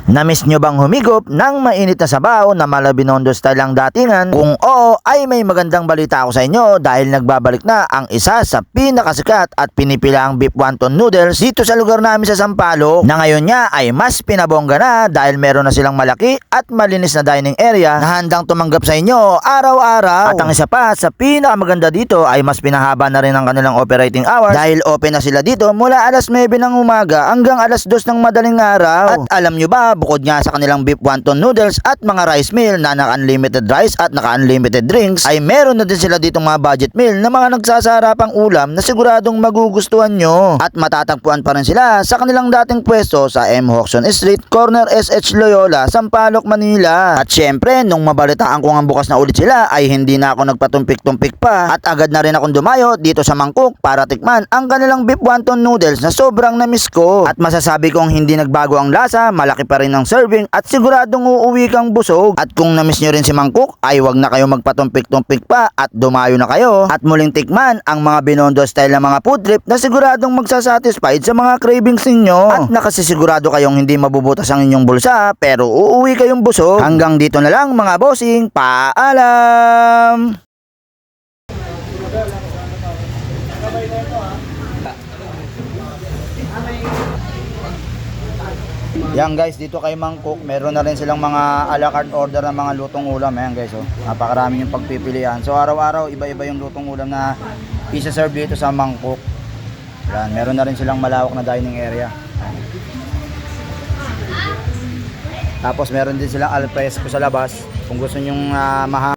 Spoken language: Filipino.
Namiss nyo bang humigop ng mainit na sabaw na mala Binondo style ang datingan? Kung oo, ay may magandang balita ako sa inyo dahil nagbabalik na ang isa sa pinakasikat at pinipilaang beef wonton noodles dito sa lugar namin sa Sampaloc, na ngayon nga ay mas pinabongga na dahil meron na silang malaki at malinis na dining area na handang tumanggap sa inyo araw-araw. At ang isa pa sa pinakamaganda dito ay mas pinahaba na rin ang kanilang operating hours dahil open na sila dito mula alas 9 ng umaga hanggang alas 2 ng madaling araw. At alam nyo ba, bukod nga sa kanilang beef wonton noodles at mga rice meal na naka-unlimited rice at naka-unlimited drinks, ay meron na din sila ditong mga budget meal na mga nagsasarapang ulam na siguradong magugustuhan nyo. At matatagpuan pa rin sila sa kanilang dating pwesto sa M. Hoxton Street, corner SH Loyola, Sampaloc, Manila. At syempre, nung mabalitaan ko nga bukas na ulit sila, ay hindi na ako nagpatumpik-tumpik pa at agad na rin akong dumayo dito sa Mangkok para tikman ang kanilang beef wonton noodles na sobrang namiss ko. At masasabi kong hindi nagbago ang lasa, malaki pa rin ng serving at siguradong uuwi kang busog. At kung namiss nyo rin si Mangkok, ay wag na kayo magpatumpik-tumpik pa at dumayo na kayo at muling tikman ang mga Binondo style na mga food trip na siguradong magsasatisfied sa mga cravings ninyo. At nakasisigurado kayong hindi mabubutas ang inyong bulsa pero uuwi kayong busog. Hanggang dito na lang mga bossing, paalam! Yan guys, dito kay Mangkok, meron na rin silang mga a la carte order ng mga lutong ulam. Ayan guys, oh. Napakarami yung pagpipilian. So araw-araw, iba-iba yung lutong ulam na isa-serve dito sa Mangkok. Yan, meron na rin silang malawak na dining area. Tapos meron din silang al fresco sa labas. Kung gusto nyong mahal